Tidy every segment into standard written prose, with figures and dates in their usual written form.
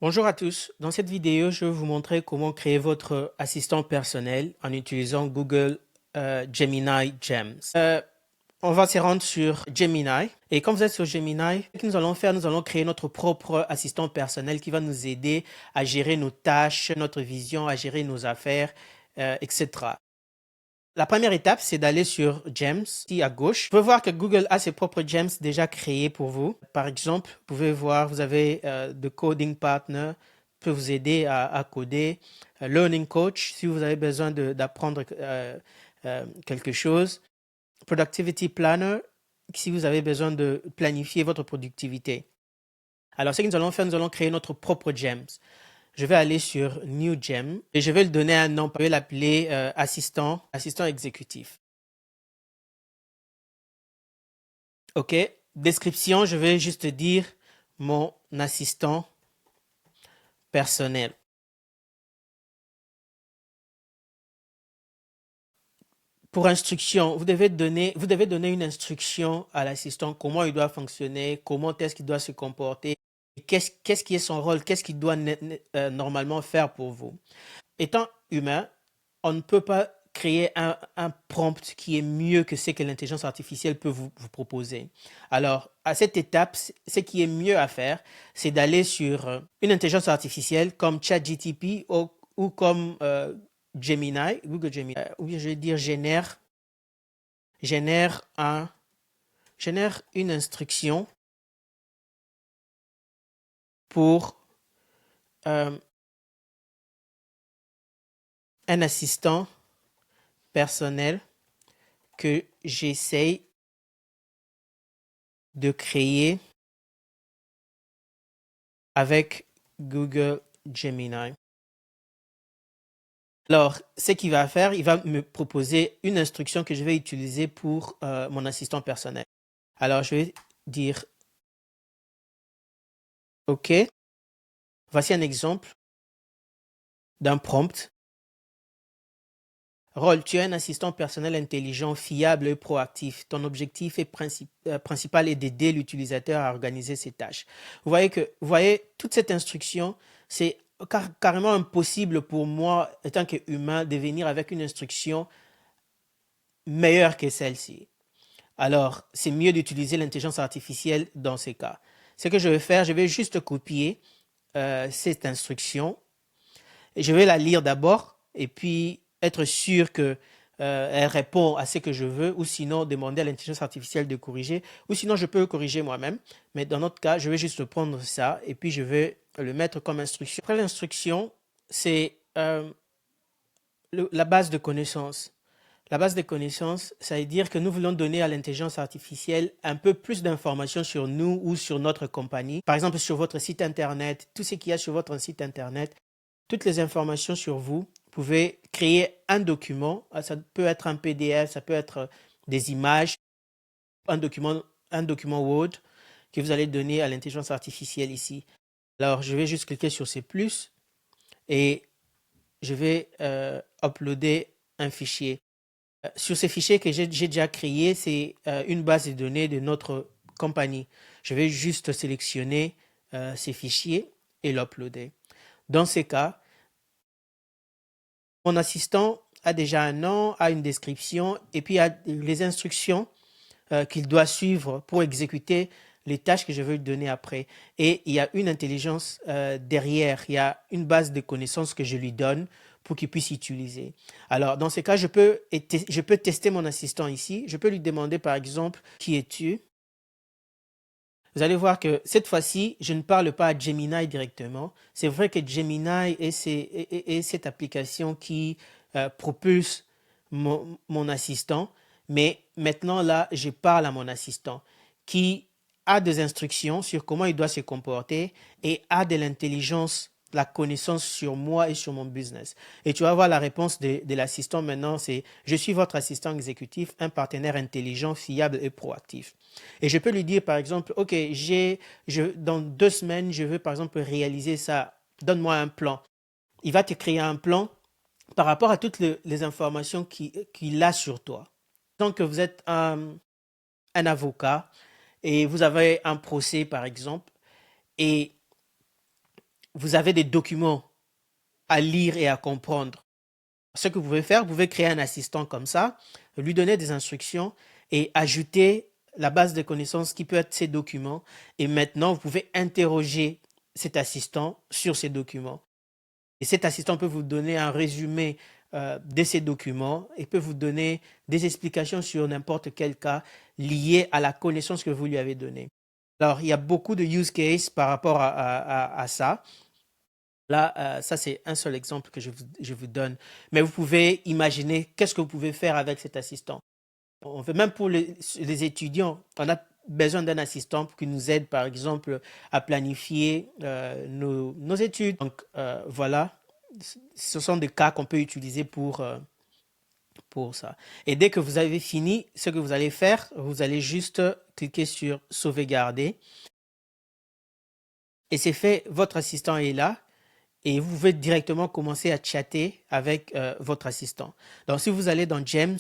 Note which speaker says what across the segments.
Speaker 1: Bonjour à tous. Dans cette vidéo, je vais vous montrer comment créer votre assistant personnel en utilisant Google Gemini Gems. On va se rendre sur Gemini. Et quand vous êtes sur Gemini, ce que nous allons faire, nous allons créer notre propre assistant personnel qui va nous aider à gérer nos tâches, notre vision, à gérer nos affaires, etc. La première étape, c'est d'aller sur Gems, ici à gauche. Vous pouvez voir que Google a ses propres Gems déjà créés pour vous. Par exemple, vous pouvez voir, vous avez The Coding Partner, peut vous aider à coder. Learning Coach, si vous avez besoin d'apprendre quelque chose. Productivity Planner, si vous avez besoin de planifier votre productivité. Alors, ce que nous allons faire, nous allons créer notre propre Gems. Je vais aller sur New Gem et je vais le donner un nom. Je vais l'appeler assistant exécutif. OK. Description, je vais juste dire mon assistant personnel. Pour instruction, vous devez donner une instruction à l'assistant, comment il doit fonctionner, comment est-ce qu'il doit se comporter, qu'est-ce qui est son rôle, qu'est-ce qu'il doit normalement faire pour vous. Étant humain, on ne peut pas créer un prompt qui est mieux que ce que l'intelligence artificielle peut vous proposer. Alors, à cette étape, ce qui est mieux à faire, c'est d'aller sur une intelligence artificielle comme ChatGPT ou comme Gemini, Google Gemini, ou bien je vais dire génère une instruction pour un assistant personnel que j'essaye de créer avec Google Gemini. Alors, ce qu'il va faire, il va me proposer une instruction que je vais utiliser pour mon assistant personnel. Alors, je vais dire OK. Voici un exemple d'un prompt. Rôle, tu es un assistant personnel intelligent, fiable et proactif. Ton objectif principal est d'aider l'utilisateur à organiser ses tâches. Vous voyez, toute cette instruction, c'est carrément impossible pour moi, en tant qu'humain, de venir avec une instruction meilleure que celle-ci. Alors, c'est mieux d'utiliser l'intelligence artificielle dans ces cas. Ce que je vais faire, je vais juste copier cette instruction. Et je vais la lire d'abord et puis être sûr que elle répond à ce que je veux, ou sinon demander à l'intelligence artificielle de corriger, ou sinon je peux le corriger moi-même. Mais dans notre cas, je vais juste prendre ça et puis je vais le mettre comme instruction. Après l'instruction, c'est la base de connaissances. La base de connaissances, ça veut dire que nous voulons donner à l'intelligence artificielle un peu plus d'informations sur nous ou sur notre compagnie. Par exemple, sur votre site Internet, tout ce qu'il y a sur votre site Internet, toutes les informations sur vous. Vous pouvez créer un document. Ça peut être un PDF, ça peut être des images, un document Word que vous allez donner à l'intelligence artificielle ici. Alors, je vais juste cliquer sur ces plus et je vais uploader un fichier. Sur ces fichiers que j'ai déjà créés, c'est une base de données de notre compagnie. Je vais juste sélectionner ces fichiers et l'uploader. Dans ces cas, mon assistant a déjà un nom, a une description et puis a les instructions qu'il doit suivre pour exécuter les tâches que je veux lui donner après. Et il y a une intelligence derrière, il y a une base de connaissances que je lui donne pour qu'il puisse utiliser. Alors, dans ces cas, je peux tester mon assistant ici. Je peux lui demander, par exemple, qui es-tu? Vous allez voir que cette fois-ci, je ne parle pas à Gemini directement. C'est vrai que Gemini est cette application qui propulse mon assistant, mais maintenant là, je parle à mon assistant qui a des instructions sur comment il doit se comporter et a de l'intelligence, la connaissance sur moi et sur mon business. Et tu vas voir la réponse de l'assistant maintenant, c'est je suis votre assistant exécutif, un partenaire intelligent, fiable et proactif. Et je peux lui dire, par exemple, OK, dans 2 semaines, je veux, par exemple, réaliser ça. Donne-moi un plan. Il va te créer un plan par rapport à toutes les informations qu'il a sur toi. Donc, vous êtes un avocat et vous avez un procès, par exemple, et vous avez des documents à lire et à comprendre. Ce que vous pouvez faire, vous pouvez créer un assistant comme ça, lui donner des instructions et ajouter la base de connaissances qui peut être ces documents. Et maintenant, vous pouvez interroger cet assistant sur ces documents. Et cet assistant peut vous donner un résumé de ces documents et peut vous donner des explications sur n'importe quel cas lié à la connaissance que vous lui avez donnée. Alors, il y a beaucoup de use cases par rapport à ça. Là, ça, c'est un seul exemple que je vous donne. Mais vous pouvez imaginer qu'est-ce que vous pouvez faire avec cet assistant. On fait même pour les étudiants, on a besoin d'un assistant qui nous aide, par exemple, à planifier nos études. Donc, voilà, ce sont des cas qu'on peut utiliser pour ça. Et dès que vous avez fini, ce que vous allez faire, vous allez juste cliquer sur sauvegarder. Et c'est fait, votre assistant est là. Et vous pouvez directement commencer à chatter avec votre assistant. Donc, si vous allez dans James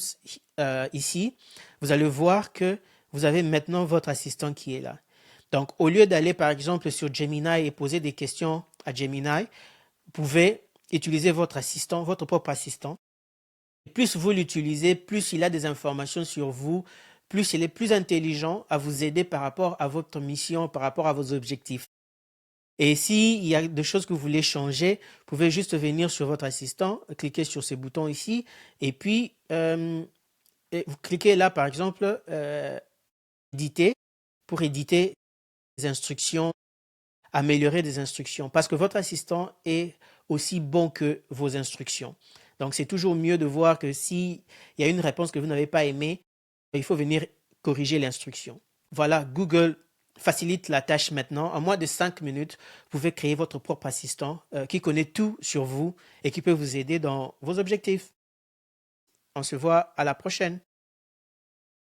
Speaker 1: ici, vous allez voir que vous avez maintenant votre assistant qui est là. Donc, au lieu d'aller, par exemple, sur Gemini et poser des questions à Gemini, vous pouvez utiliser votre assistant, votre propre assistant. Plus vous l'utilisez, plus il a des informations sur vous, plus il est plus intelligent à vous aider par rapport à votre mission, par rapport à vos objectifs. Et s'il y a des choses que vous voulez changer, vous pouvez juste venir sur votre assistant, cliquer sur ces boutons ici, et puis vous cliquez là, par exemple, éditer, pour éditer des instructions, améliorer des instructions, parce que votre assistant est aussi bon que vos instructions. Donc, c'est toujours mieux de voir que s'il y a une réponse que vous n'avez pas aimée, il faut venir corriger l'instruction. Voilà, Google facilite la tâche maintenant. En moins de 5 minutes, vous pouvez créer votre propre assistant qui connaît tout sur vous et qui peut vous aider dans vos objectifs. On se voit à la prochaine.